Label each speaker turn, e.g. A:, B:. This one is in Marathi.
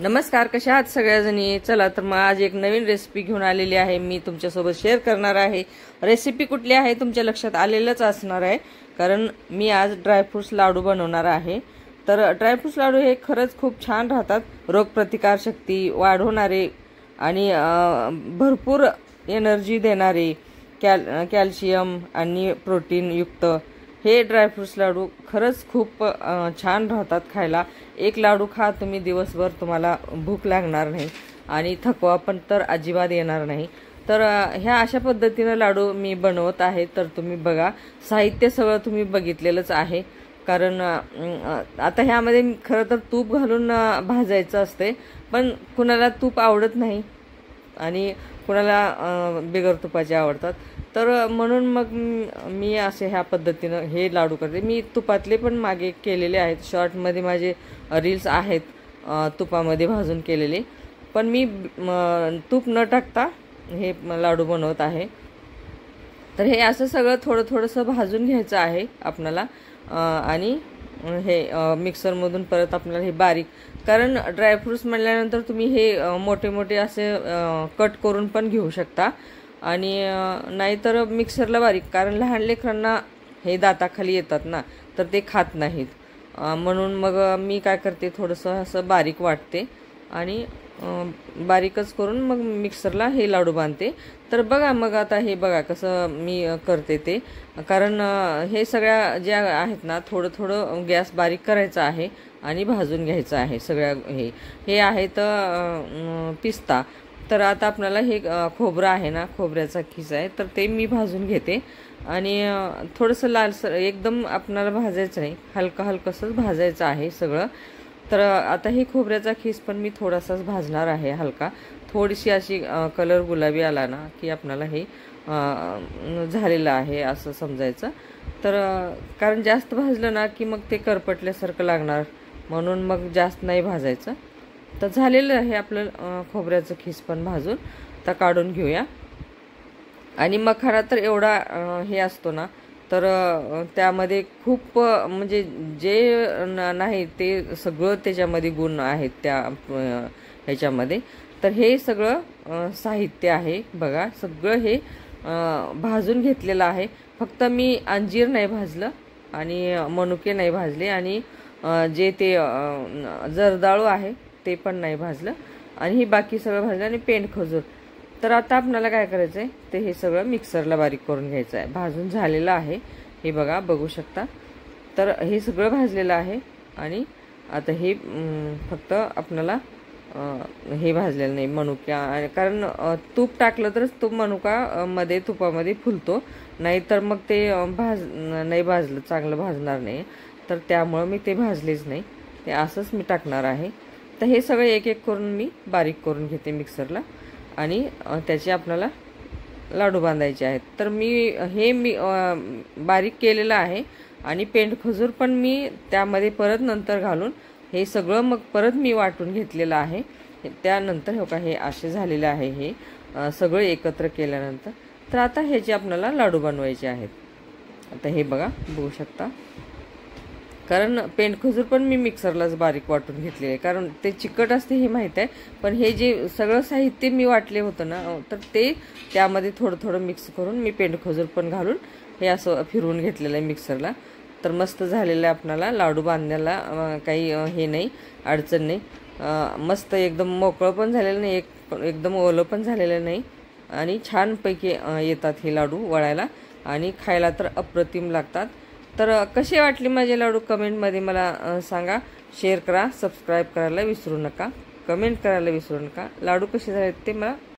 A: नमस्कार, कशा आहात सगळ्याजणी। चला तर मग आज एक नवीन रेसिपी घेऊन आलेली आहे, मी तुमच्यासोबत शेअर करणार आहे। रेसिपी कुठली आहे तुमच्या लक्षात आलेलंच असणार आहे, कारण मी आज ड्रायफ्रुट्स लाडू बनवणार आहे। तर ड्रायफ्रुट्स लाडू हे खरंच खूप छान राहतात, रोगप्रतिकार शक्ती वाढवणारे आणि भरपूर एनर्जी देणारे, कॅल्शियम आणि प्रोटीन युक्त हे ड्रायफ्रुट्स लाडू खरंच खूप छान राहतात खायला। एक लाडू खा तुम्ही दिवसभर, तुम्हाला भूक लागणार नाही आणि थकवा पण तर अजिबात येणार नाही। तर ह्या अशा पद्धतीने लाडू मी बनवत आहे। तर तुम्ही बघा, साहित्य सगळं तुम्ही बघितलेलंच आहे, कारण आता ह्यामध्ये खरं तर तूप घालून भाजायचं असते, पण कुणाला तूप आवडत नाही आणि कुणाला बिगर तुपाचे आवडतात। तर म्हणून मग मी असे ह्या पद्धतीनं हे लाडू करते। मी तुपातले पण मागे केलेले आहेत, शॉर्टमध्ये माझे रील्स आहेत तुपामध्ये भाजून केलेले, पण मी तूप न टाकता हे लाडू बनवत आहे। तर हे असं सगळं थोडं थोडंसं भाजून घ्यायचं आहे आपल्याला आणि हे मिक्सरमधून परत आपल्याला हे बारीक, कारण ड्रायफ्रुट्स म्हणल्यानंतर तुम्ही हे मोठे मोठे असे कट करून पण घेऊ शकता आणि नाहीतर मिक्सरला बारीक, कारण लहान लेकरांना हे दाताखाली येतात ना, तर ते खात नाहीत। म्हणून मग मी काय करते, थोडंसं असं बारीक वाटते आणि बारीकच करून मग मिक्सरला हे लाडू बांधते। तर बघा मग आता हे बघा कसं मी करते ते, कारण हे सगळ्या ज्या आहेत ना, थोडं थोडं गॅस बारीक करायचा आहे आणि भाजून घ्यायचं आहे सगळ्या। हे आहे तर पिस्ता। तर आता आपल्याला हे खोबरं आहे ना, खोबऱ्याचा खिस आहे, तर ते मी भाजून घेते आणि थोडंसं लालसर, एकदम आपल्याला भाजायचं नाही, हलकं हलकंसंच भाजायचं आहे सगळं। तर आता हे खोबऱ्याचा खिस पण मी थोडासाच भाजणार आहे, हलका, थोडीशी अशी कलर गुलाबी आला ना की आपल्याला हे झालेलं आहे असं समजायचं। तर कारण जास्त भाजलं ना की मग ते करपटल्यासारखं लागणार, म्हणून मग जास्त नाही भाजायचं। तर झालेलं आहे आपलं खोबऱ्याचं खिस पण भाजून, तर काढून घेऊया। आणि मखाना तर एवढा हे असतो ना, तर त्यामध्ये खूप म्हणजे जे नाही ते सगळं त्याच्यामध्ये गुण आहेत त्या ह्याच्यामध्ये। तर हे सगळं साहित्य आहे बघा, सगळं हे भाजून घेतलेलं आहे। फक्त मी अंजीर नाही भाजलं आणि मनुके नाही भाजले आणि जे ते जर्दाळू आहे ते पण नाही भाजलं, आणि हे बाकी सगळं भाजलं आणि पेंड खजूर। तर आता आपल्याला काय करायचं आहे, ते हे सगळं मिक्सरला बारीक करून घ्यायचं आहे। भाजून झालेलं आहे हे बघा, बघू शकता। तर हे सगळं भाजलेलं आहे आणि आता हे फक्त आपल्याला हे भाजलेलं नाही मनुका, कारण तूप टाकलं तरच तो मनुका मध्ये तुपामध्ये फुलतो, नाहीतर मग ते नाही भाजलं, चांगलं भाजणार नाही। तर त्यामुळं मी ते भाजलेच नाही, ते असंच मी टाकणार आहे। तर हे सगळे एक एक करून मी बारीक करून घेते मिक्सरला आणि त्याचे आपल्याला लाडू बांधायचे आहेत। तर मी बारीक केलेलं आहे आणि पेंड खजूर पण मी त्यामध्ये परत नंतर घालून हे सगळं मग परत मी वाटून घेतलेलं आहे। त्यानंतर हो का हे असे झालेले आहे हे सगळं एकत्र केल्यानंतर। तर आता ह्याचे आपल्याला लाडू बनवायचे आहेत। आता हे बघा, बघू शकता, कारण पेंड खजूर पण मी मिक्सरलाच बारीक वाटून घेतले आहे, कारण ते चिकट असते हे माहीत आहे, पण हे जे सगळं साहित्य मी वाटले होतं ना, तर ते त्यामध्ये थोडं थोडं मिक्स करून मी पेंड खजूर पण घालून हे असं फिरवून घेतलेलं आहे मिक्सरला। तर मस्त झालेलं आहे, आपल्याला लाडू बांधण्याला काही हे नाही, अडचण नाही, मस्त एकदम मोकळं पण झालेलं नाही, एकदम ओलं पण झालेलं नाही, आणि छानपैकी येतात हे लाडू वळायला आणि खायला तर अप्रतिम लागतात। तर कसे वाटले माझे लाडू कमेंटमध्ये मला सांगा, शेअर करा, सबस्क्राईब करायला विसरू नका, कमेंट करायला विसरू नका। लाडू कसे झाले ते मला